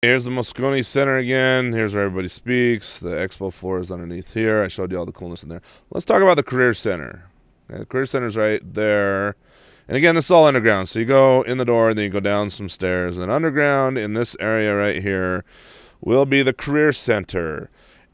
Here's the Moscone Center again. Here's where everybody speaks. The expo floor is underneath here. I showed you all the coolness in there. Let's talk about the Career Center. Okay, the Career Center's right there. And again, this is all underground. So you go in the door, then you go down some stairs. And then underground in this area right here will be the Career Center.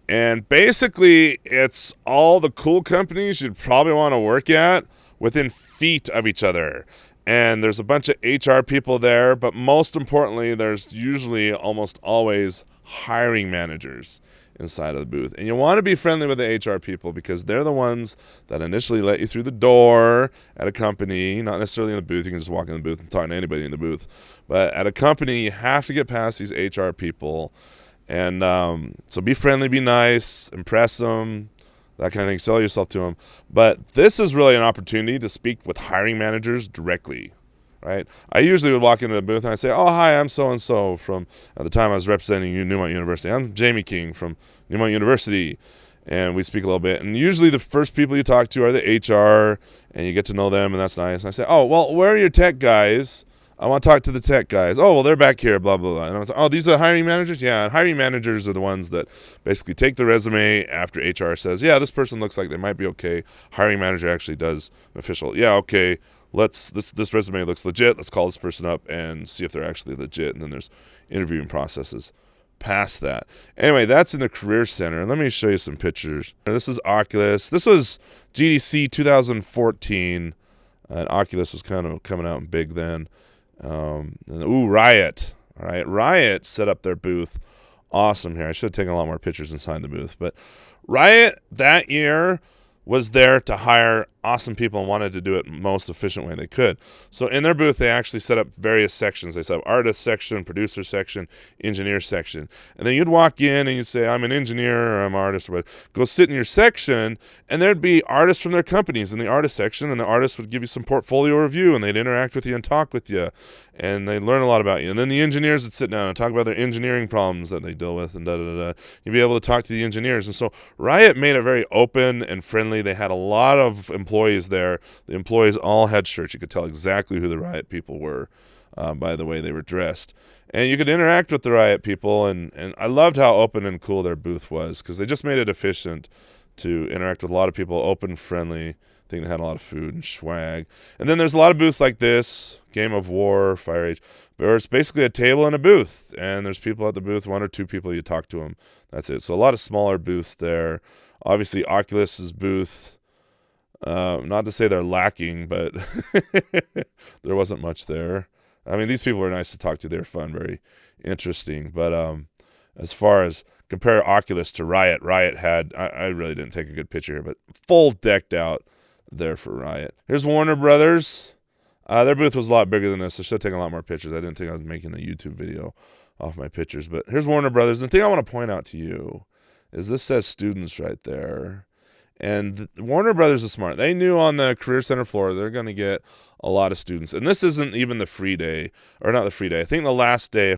And basically, it's all the cool companies you'd probably want to work at within feet of each other. And there's a bunch of HR people there, but most importantly, there's usually almost always hiring managers inside of the booth. And you want to be friendly with the HR people because they're the ones that initially let you through the door at a company, not necessarily in the booth. You can just walk in the booth and talk to anybody in the booth. But at a company, you have to get past these HR people. And so be friendly, be nice, impress them, that kind of thing. Sell yourself to them. But this is really an opportunity to speak with hiring managers directly, right? I usually would walk into a booth and I'd say, oh, hi, I'm so-and-so from, at the time I was representing Newmont University. I'm Jamie King from Newmont University. And we speak a little bit. And usually the first people you talk to are the HR, and you get to know them, and that's nice. And I say, oh, well, where are your tech guys? I want to talk to the tech guys. Oh, well, they're back here, blah, blah, blah. And I was like, oh, these are the hiring managers? Yeah, and hiring managers are the ones that basically take the resume after HR says, yeah, this person looks like they might be okay. Hiring manager actually does an official, yeah, okay, this resume looks legit. Let's call this person up and see if they're actually legit. And then there's interviewing processes past that. Anyway, that's in the Career Center. And let me show you some pictures. This is Oculus. This was GDC 2014. And Oculus was kind of coming out big then. Riot. All right, Riot set up their booth. Awesome here. I should have taken a lot more pictures inside the booth. But Riot that year was there to hire awesome people and wanted to do it most efficient way they could. So in their booth, they actually set up various sections. They set up artist section, producer section, engineer section. And then you'd walk in and you'd say, I'm an engineer or I'm an artist or whatever. Go sit in your section, and there'd be artists from their companies in the artist section, and the artists would give you some portfolio review, and they'd interact with you and talk with you, and they'd learn a lot about you. And then the engineers would sit down and talk about their engineering problems that they deal with, and da-da-da-da. You'd be able to talk to the engineers. And so Riot made it very open and friendly. They had a lot of employees there. The employees all had shirts. You could tell exactly who the Riot people were by the way they were dressed. And you could interact with the Riot people, and I loved how open and cool their booth was because they just made it efficient to interact with a lot of people, open, friendly. I think they had a lot of food and swag. And then there's a lot of booths like this, Game of War, Fire Age, where it's basically a table and a booth, and there's people at the booth, one or two people, you talk to them. That's it. So a lot of smaller booths there. Obviously, Oculus's booth, not to say they're lacking, but there wasn't much there. I mean, these people were nice to talk to. They're fun, very interesting. But as far as compare Oculus to Riot, Riot had, I really didn't take a good picture here, but full decked out there for Riot. Here's Warner Brothers. Their booth was a lot bigger than this. I should have taken a lot more pictures. I didn't think I was making a YouTube video off my pictures. But here's Warner Brothers. The thing I want to point out to you is this says students right there. And Warner Brothers is smart. They knew on the Career Center floor they're going to get a lot of students. And this isn't even the free day, or not the free day. I think the last day.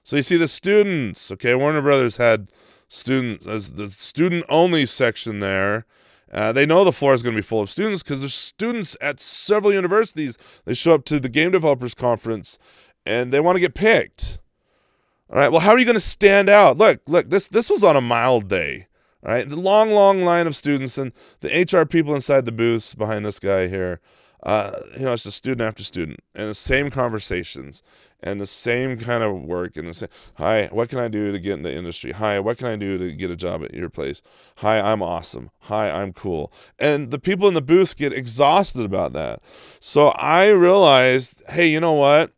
So you see the students. Okay, Warner Brothers had students as the student-only section there. They know the floor is going to be full of students because there's students at several universities. They show up to the Game Developers Conference, and they want to get picked. All right, well, how are you going to stand out? Look, this was on a mild day. All right, the long line of students and the HR people inside the booths behind this guy here. It's just student after student, and the same conversations, and the same kind of work, and the same, hi, what can I do to get into industry? Hi, what can I do to get a job at your place? Hi, I'm awesome. Hi, I'm cool. And the people in the booths get exhausted about that. So I realized, hey, you know what?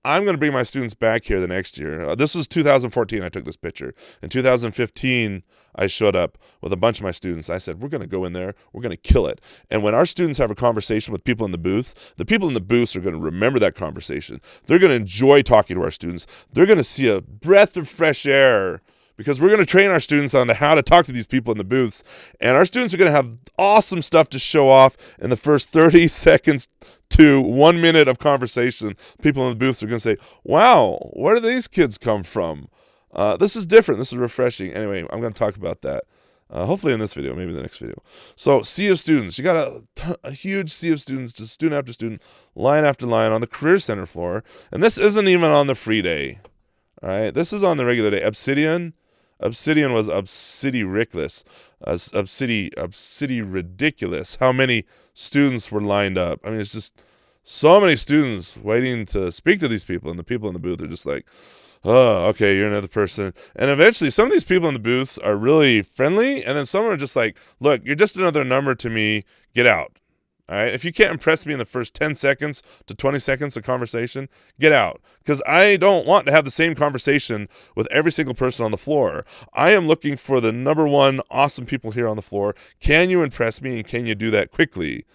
I'm going to bring my students back here the next year. This was 2014 I took this picture. In 2015, I showed up with a bunch of my students. I said, we're going to go in there. We're going to kill it. And when our students have a conversation with people in the booths, the people in the booths are going to remember that conversation. They're going to enjoy talking to our students. They're going to see a breath of fresh air because we're going to train our students on how to talk to these people in the booths. And our students are going to have awesome stuff to show off in the first 30 seconds to 1 minute of conversation. People in the booths are going to say, wow, where do these kids come from? This is different. This is refreshing. Anyway, I'm going to talk about that Hopefully in this video, maybe the next video. So sea of students. You got a huge sea of students, just student after student, line after line on the Career Center floor. And this isn't even on the free day. All right, this is on the regular day. Obsidian was obsidian-ridiculous. Obsidian-ridiculous. How many students were lined up? I mean, it's just so many students waiting to speak to these people, and the people in the booth are just like, oh, okay, you're another person. And eventually, some of these people in the booths are really friendly, and then some are just like, look, you're just another number to me. Get out. All right? If you can't impress me in the first 10 seconds to 20 seconds of conversation, get out. Because I don't want to have the same conversation with every single person on the floor. I am looking for the number one awesome people here on the floor. Can you impress me, and can you do that quickly?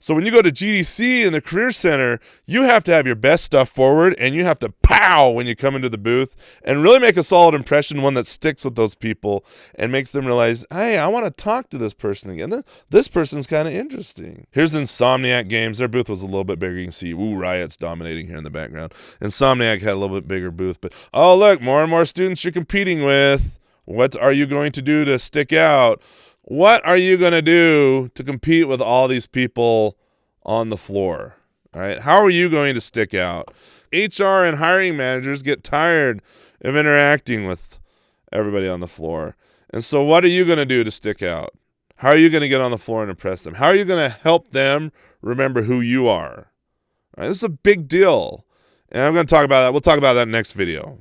So when you go to GDC in the Career Center, you have to have your best stuff forward, and you have to pow when you come into the booth and really make a solid impression, one that sticks with those people and makes them realize, hey, I want to talk to this person again. This person's kind of interesting. Here's Insomniac Games. Their booth was a little bit bigger. You can see Riot's dominating here in the background. Insomniac had a little bit bigger booth. But, oh, look, more and more students you're competing with. What are you going to do to stick out? What are you going to do to compete with all these people on the floor? All right. How are you going to stick out? HR and hiring managers get tired of interacting with everybody on the floor. And so what are you going to do to stick out? How are you going to get on the floor and impress them? How are you going to help them remember who you are? All right, this is a big deal. And I'm going to talk about that. We'll talk about that next video.